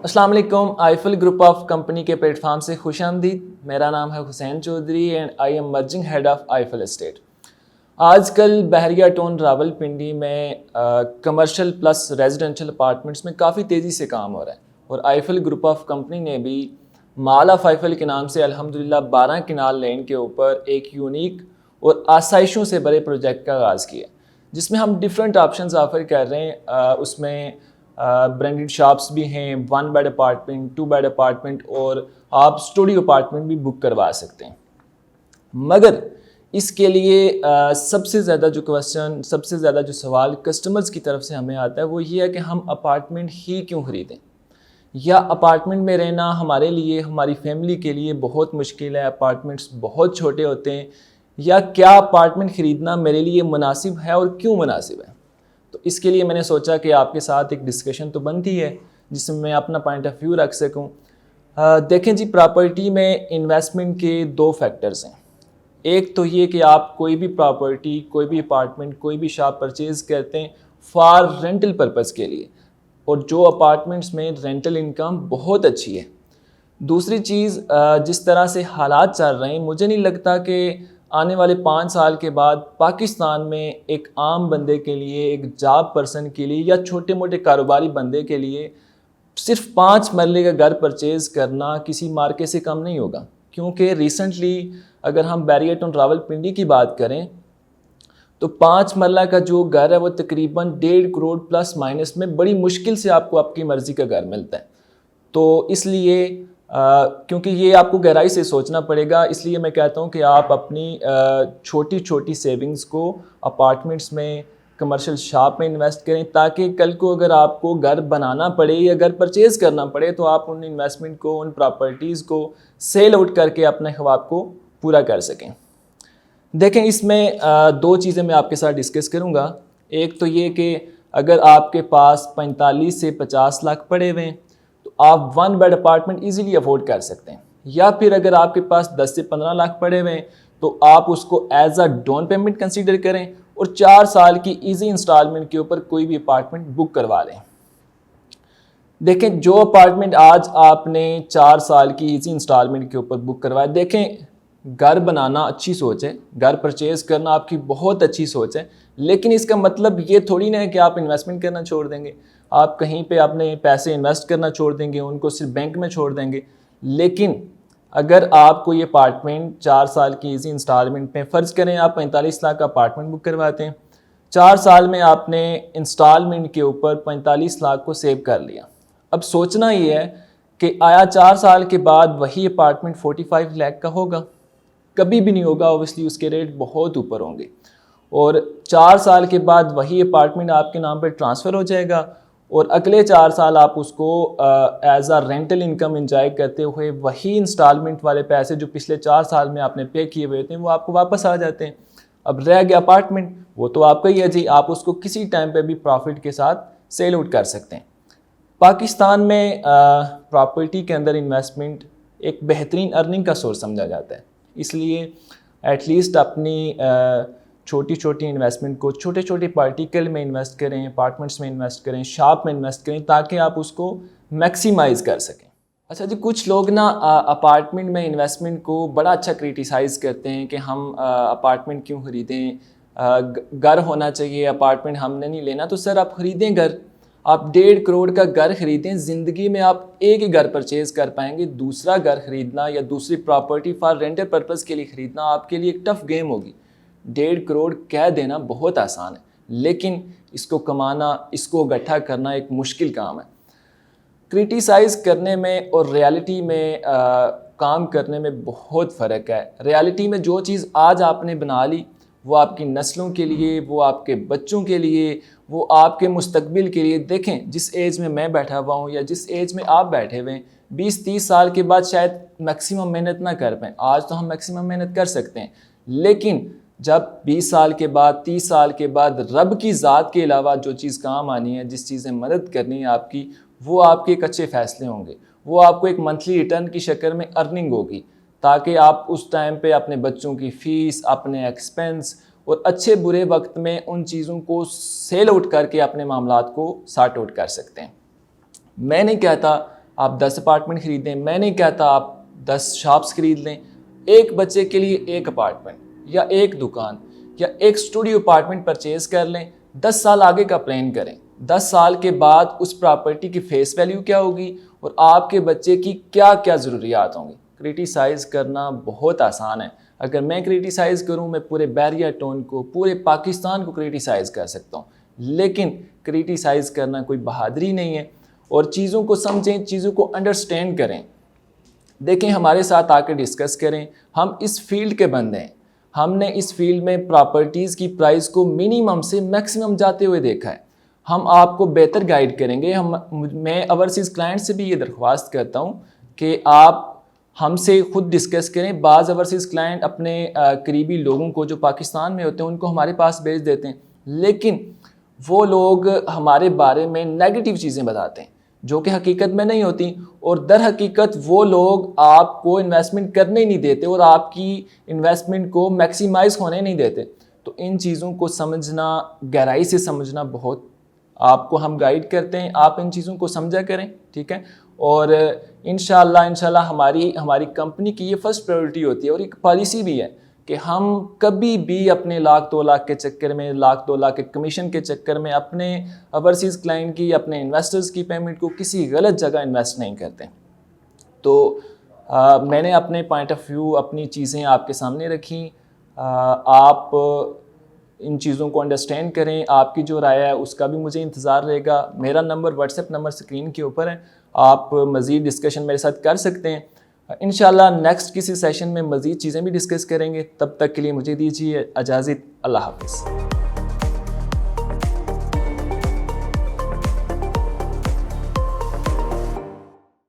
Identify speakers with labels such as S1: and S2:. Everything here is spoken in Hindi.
S1: अस्सलाम वालेकुम। आईफल ग्रुप ऑफ कंपनी के प्लेटफॉर्म से खुश आमदीद। मेरा नाम है Hussain Chaudhry and I am merging head of Eiffel estate. आजकल बहरिया टाउन रावलपिंडी में कमर्शियल प्लस रेजिडेंशियल अपार्टमेंट्स में काफ़ी तेज़ी से काम हो रहा है और आईफल ग्रुप ऑफ कंपनी ने भी माल ऑफ आईफल के नाम से अल्हम्दुलिल्लाह 12 किनाल लैंड के ऊपर एक यूनिक और आसाइशों से बड़े प्रोजेक्ट का आगाज़ किया, जिसमें हम डिफरेंट ऑप्शंस ऑफर कर रहे हैं। उसमें ब्रांडेड शॉप्स भी हैं, 1 बेड अपार्टमेंट, 2 बेड अपार्टमेंट और आप स्टूडियो अपार्टमेंट भी बुक करवा सकते हैं। मगर इसके लिए सबसे ज़्यादा जो क्वेश्चन, सबसे ज़्यादा जो सवाल कस्टमर्स की तरफ से हमें आता है वो ये है कि हम अपार्टमेंट ही क्यों ख़रीदें, या अपार्टमेंट में रहना हमारे लिए, हमारी फैमिली के लिए बहुत मुश्किल है, अपार्टमेंट्स बहुत छोटे होते हैं, या क्या अपार्टमेंट ख़रीदना मेरे लिए मुनासिब है और क्यों मुनासिब है। तो इसके लिए मैंने सोचा कि आपके साथ एक डिस्कशन तो बनती है जिसमें मैं अपना पॉइंट ऑफ व्यू रख सकूं। देखें जी, प्रॉपर्टी में इन्वेस्टमेंट के 2 फैक्टर्स हैं। एक तो ये कि आप कोई भी प्रॉपर्टी, कोई भी अपार्टमेंट, कोई भी शॉप परचेज़ करते हैं फॉर रेंटल पर्पज़ के लिए, और जो अपार्टमेंट्स में रेंटल इनकम बहुत अच्छी है। दूसरी चीज़, जिस तरह से हालात चल रहे हैं, मुझे नहीं लगता कि आने वाले 5 साल के बाद पाकिस्तान में एक आम बंदे के लिए, एक जॉब पर्सन के लिए या छोटे मोटे कारोबारी बंदे के लिए सिर्फ 5 मरले का घर परचेज़ करना किसी मार्के से कम नहीं होगा। क्योंकि रिसेंटली अगर हम बहरिया टाउन रावलपिंडी की बात करें तो 5 मरला का जो घर है वो तकरीबन 1.5 करोड़ प्लस माइनस में बड़ी मुश्किल से आपको आपकी मर्ज़ी का घर मिलता है। तो इसलिए क्योंकि ये आपको गहराई से सोचना पड़ेगा, इसलिए मैं कहता हूँ कि आप अपनी छोटी छोटी सेविंग्स को अपार्टमेंट्स में, कमर्शियल शॉप में इन्वेस्ट करें, ताकि कल को अगर आपको घर बनाना पड़े या घर परचेज़ करना पड़े तो आप उन इन्वेस्टमेंट को, उन प्रॉपर्टीज़ को सेल आउट करके अपने ख्वाब को पूरा कर सकें। देखें, इसमें 2 चीज़ें मैं आपके साथ डिस्कस करूँगा। एक तो ये कि अगर आपके पास 45 से 50 लाख पड़े हुए हैं तो आप 1 बेड अपार्टमेंट इजीली अफोर्ड कर सकते हैं, या फिर अगर आपके पास 10 से 15 लाख पड़े हुए हैं तो आप उसको as a down payment consider करें और 4 साल की इजी इंस्टॉलमेंट के ऊपर कोई भी अपार्टमेंट बुक करवा लें। देखें, जो अपार्टमेंट आज आपने 4 साल की इजी इंस्टॉलमेंट के ऊपर बुक करवाया, देखें घर बनाना अच्छी सोच है, घर परचेज़ करना आपकी बहुत अच्छी सोच है, लेकिन इसका मतलब ये थोड़ी ना है कि आप इन्वेस्टमेंट करना छोड़ देंगे, आप कहीं पे अपने पैसे इन्वेस्ट करना छोड़ देंगे, उनको सिर्फ बैंक में छोड़ देंगे। लेकिन अगर आपको ये अपार्टमेंट 4 साल की इजी इंस्टॉलमेंट में, फ़र्ज़ करें आप 45 लाख का अपार्टमेंट बुक करवाते हैं, 4 साल में आपने इंस्टॉलमेंट के ऊपर 45 लाख को सेव कर लिया। अब सोचना ये है कि आया 4 साल के बाद वही अपार्टमेंट 45 लाख का होगा? कभी भी नहीं होगा। ऑब्वियसली उसके रेट बहुत ऊपर होंगे और 4 साल के बाद वही अपार्टमेंट आपके नाम पर ट्रांसफ़र हो जाएगा और अगले 4 साल आप उसको एज आ रेंटल इनकम एंजॉय करते हुए वही इंस्टॉलमेंट वाले पैसे जो पिछले 4 साल में आपने पे किए हुए थे वो आपको वापस आ जाते हैं। अब रह गया अपार्टमेंट, वो तो आपका ही है जी, आप उसको किसी टाइम पे भी प्रॉफिट के साथ सेल आउट कर सकते हैं। पाकिस्तान में प्रॉपर्टी के अंदर इन्वेस्टमेंट एक बेहतरीन अर्निंग का सोर्स समझा जाता है, इसलिए एटलीस्ट अपनी छोटी छोटी इन्वेस्टमेंट को छोटे छोटे पार्टिकल में इन्वेस्ट करें, अपार्टमेंट्स में इन्वेस्ट करें, शॉप में इन्वेस्ट करें, ताकि आप उसको मैक्सिमाइज़ कर सकें। अच्छा जी, कुछ लोग ना अपार्टमेंट में इन्वेस्टमेंट को बड़ा अच्छा क्रिटिसाइज़ करते हैं कि हम अपार्टमेंट क्यों ख़रीदें, घर होना चाहिए, अपार्टमेंट हमने नहीं लेना। तो सर, आप ख़रीदें घर, आप 1.5 करोड़ का घर ख़रीदें, ज़िंदगी में आप एक ही घर परचेज़ कर पाएंगे। दूसरा घर ख़रीदना या दूसरी प्रॉपर्टी फॉर रेंटल पर्पज़ के लिए ख़रीदना आपके लिए एक टफ गेम होगी। 1.5 करोड़ कह देना बहुत आसान है, लेकिन इसको कमाना, इसको इकट्ठा करना एक मुश्किल काम है। क्रिटिसाइज़ करने में और रियलिटी में काम करने में बहुत फ़र्क है। रियलिटी में जो चीज़ आज आपने बना ली वो आपकी नस्लों के लिए, वो आपके बच्चों के लिए, वो आपके मुस्तकबिल के लिए। देखें, जिस एज में मैं बैठा हुआ हूँ या जिस एज में आप बैठे हुए हैं, 20-30 साल के बाद शायद मैक्सिमम मेहनत ना कर पाएँ। आज तो हम मैक्सिमम मेहनत कर सकते हैं, लेकिन जब 20 साल के बाद, 30 साल के बाद रब की ज़ात के अलावा जो चीज़ काम आनी है, जिस चीज़ में मदद करनी है आपकी, वो आपके एक अच्छे फ़ैसले होंगे, वो आपको एक मंथली रिटर्न की शक्ल में अर्निंग होगी, ताकि आप उस टाइम पे अपने बच्चों की फ़ीस, अपने एक्सपेंस और अच्छे बुरे वक्त में उन चीज़ों को सेल आउट करके अपने मामलात को सॉर्ट आउट कर सकते हैं। मैं नहीं कहता आप 10 अपार्टमेंट ख़रीदें, मैं नहीं कहता आप 10 शॉप्स ख़रीद लें। एक बच्चे के लिए एक अपार्टमेंट या एक दुकान या एक स्टूडियो अपार्टमेंट परचेज़ कर लें। 10 साल आगे का प्लान करें। 10 साल के बाद उस प्रॉपर्टी की फेस वैल्यू क्या होगी और आपके बच्चे की क्या क्या ज़रूरियात होंगी। क्रिटिसाइज़ करना बहुत आसान है। अगर मैं क्रिटिसाइज़ करूं, मैं पूरे बहरिया टाउन को, पूरे पाकिस्तान को क्रिटिसाइज़ कर सकता हूं, लेकिन क्रिटिसाइज़ करना कोई बहादुरी नहीं है। और चीज़ों को समझें, चीज़ों को अंडरस्टैंड करें। देखें, हमारे साथ आकर डिस्कस करें। हम इस फील्ड के बंदे हैं। हमने इस फील्ड में प्रॉपर्टीज़ की प्राइस को मिनिमम से मैक्सिमम जाते हुए देखा है। हम आपको बेहतर गाइड करेंगे। मैं ओवरसीज़ क्लाइंट से भी ये दरख्वास्त करता हूँ कि आप हमसे खुद डिस्कस करें। बाज़ ओवरसीज़ क्लाइंट अपने करीबी लोगों को जो पाकिस्तान में होते हैं उनको हमारे पास भेज देते हैं, लेकिन वो लोग हमारे बारे में नेगेटिव चीज़ें बताते हैं जो कि हकीकत में नहीं होती। और दर हकीकत वो लोग आपको इन्वेस्टमेंट करने नहीं देते और आपकी इन्वेस्टमेंट को मैक्सिमाइज़ होने नहीं देते। तो इन चीज़ों को समझना, गहराई से समझना, बहुत आपको हम गाइड करते हैं। आप इन चीज़ों को समझा करें, ठीक है। और इंशाल्लाह हमारी कंपनी की ये फर्स्ट प्रायोरिटी होती है और एक पॉलिसी भी है कि हम कभी भी अपने लाख 2 लाख के चक्कर में, लाख 2 लाख के कमीशन के चक्कर में अपने ओवरसीज़ क्लाइंट की, अपने इन्वेस्टर्स की पेमेंट को किसी गलत जगह इन्वेस्ट नहीं करते। तो मैंने अपने पॉइंट ऑफ व्यू, अपनी चीज़ें आपके सामने रखी। आप इन चीज़ों को अंडरस्टैंड करें। आपकी जो राय है उसका भी मुझे इंतज़ार रहेगा। मेरा नंबर, व्हाट्सएप नंबर स्क्रीन के ऊपर है। आप मज़ीद डिस्कशन मेरे साथ कर सकते हैं। इंशाल्लाह नेक्स्ट किसी सेशन में मज़ीद चीज़ें भी डिस्कस करेंगे। तब तक के लिए मुझे दीजिए इजाज़त। अल्लाह हाफ़िज़।